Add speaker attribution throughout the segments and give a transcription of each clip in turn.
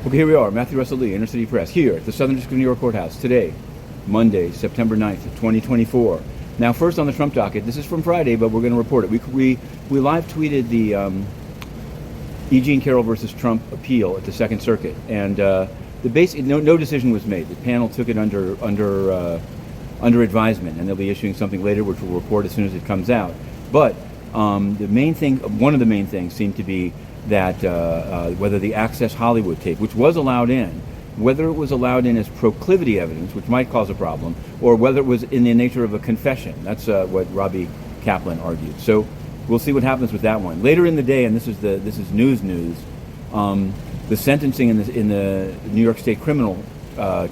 Speaker 1: Okay, here we are, Matthew Russell Lee, Inner City Press, here at the Southern District of New York Courthouse today, Monday, September 9th, 2024. Now, first on the Trump docket, this is from Friday, but we're going to report it. We live tweeted the E. Jean Carroll versus Trump appeal at the Second Circuit, and the basic no decision was made. The panel took it under advisement, and they'll be issuing something later, which we'll report as soon as it comes out. But the main thing, one of the main things, seemed to be that whether the Access Hollywood tape, which was allowed in, whether it was allowed in as proclivity evidence, which might cause a problem, or whether it was in the nature of a confession. That's what Robbie Kaplan argued. So we'll see what happens with that one. Later in the day, and this is news, the sentencing in the New York State criminal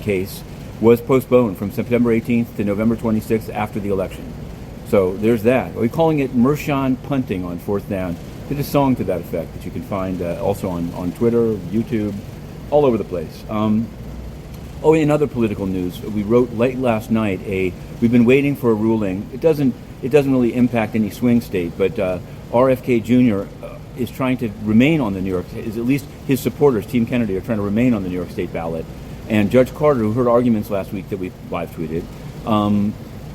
Speaker 1: case was postponed from September 18th to November 26th after the election. So there's that. We're calling it Mershon punting on fourth down. Did a song to that effect that you can find also on Twitter, YouTube, all over the place. In other political news, we wrote late last night we've been waiting for a ruling. It doesn't really impact any swing state, but RFK Jr. Is trying to remain on the New York, at least his supporters, Team Kennedy, are trying to remain on the New York State ballot. And Judge Carter, who heard arguments last week that we live tweeted,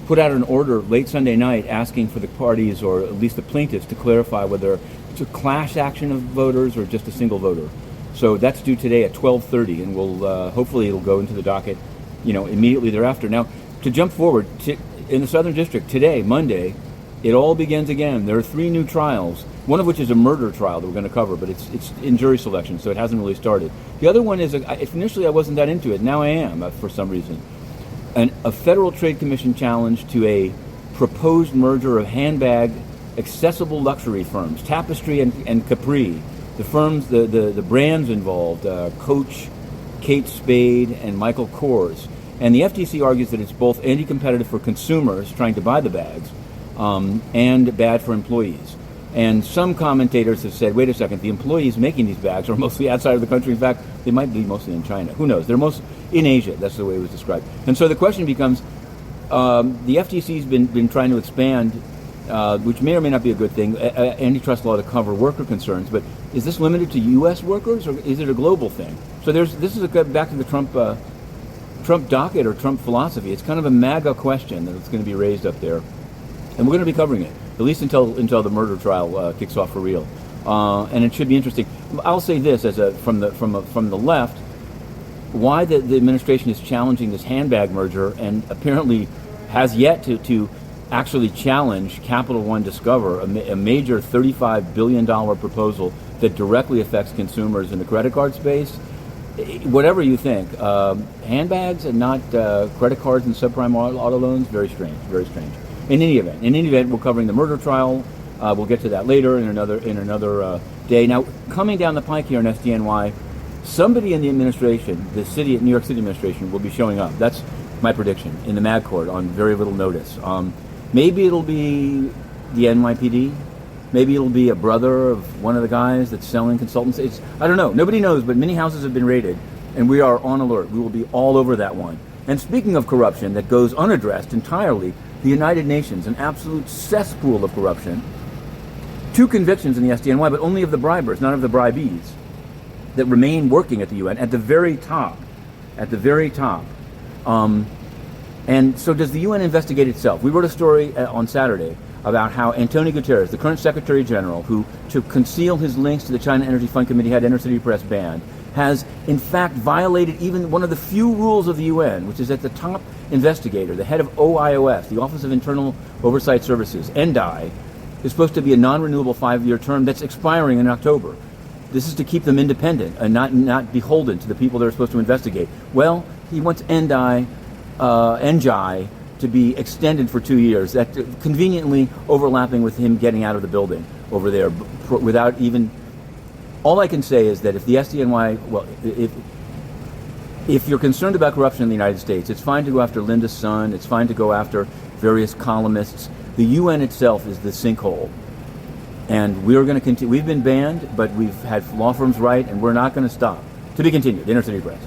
Speaker 1: put out an order late Sunday night asking for the parties, or at least the plaintiffs, to clarify whether it's a class action of voters or just a single voter. So that's due today at 12:30, and we'll hopefully it'll go into the docket, immediately thereafter. Now, to jump forward, in the Southern District today, Monday, it all begins again. There are 3 new trials, one of which is a murder trial that we're going to cover, but it's in jury selection, so it hasn't really started. The other one is, initially I wasn't that into it, now I am for some reason. A Federal Trade Commission challenge to a proposed merger of handbag accessible luxury firms, Tapestry and Capri. The firms, the brands involved, Coach, Kate Spade, and Michael Kors. And the FTC argues that it's both anti-competitive for consumers trying to buy the bags and bad for employees. And some commentators have said, wait a second, the employees making these bags are mostly outside of the country. In fact, they might be mostly in China. Who knows? They're most in Asia. That's the way it was described. And so the question becomes, the FTC's been trying to expand, which may or may not be a good thing, antitrust law to cover worker concerns. But is this limited to U.S. workers, or is it a global thing? So this is back to the Trump docket or Trump philosophy. It's kind of a MAGA question that's going to be raised up there. And we're going to be covering it, at least until the murder trial kicks off for real, and it should be interesting. I'll say this from the left: why the administration is challenging this handbag merger, and apparently has yet to actually challenge Capital One Discover, a major $35 billion proposal that directly affects consumers in the credit card space. Whatever you think, handbags and not credit cards and subprime auto loans, very strange, very strange. In any event, we're covering the murder trial. We'll get to that later in another day. Now, coming down the pike here in SDNY, somebody in the administration, New York City administration, will be showing up. That's my prediction in the MAG court on very little notice. Maybe it'll be the NYPD. Maybe it'll be a brother of one of the guys that's selling consultants. I don't know. Nobody knows, but many houses have been raided, and we are on alert. We will be all over that one. And speaking of corruption that goes unaddressed entirely, the United Nations, an absolute cesspool of corruption. 2 convictions in the SDNY, but only of the bribers, none of the bribees, that remain working at the UN at the very top. At the very top. And so does the UN investigate itself? We wrote a story on Saturday about how Antonio Guterres, the current Secretary General, who, to conceal his links to the China Energy Fund Committee, had Inner City Press banned, has in fact violated even one of the few rules of the UN, which is that the top investigator, the head of OIOS, the Office of Internal Oversight Services, NDI, is supposed to be a non-renewable 5-year term that's expiring in October. This is to keep them independent and not beholden to the people they're supposed to investigate. Well, he wants NDI to be extended for 2 years, that conveniently overlapping with him getting out of the building over there without even... All I can say is that if the SDNY, if you're concerned about corruption in the United States, it's fine to go after Linda Sun, it's fine to go after various columnists. The UN itself is the sinkhole. And we're going to continue. We've been banned, but we've had law firms write, and we're not going to stop. To be continued, the Inner City Press.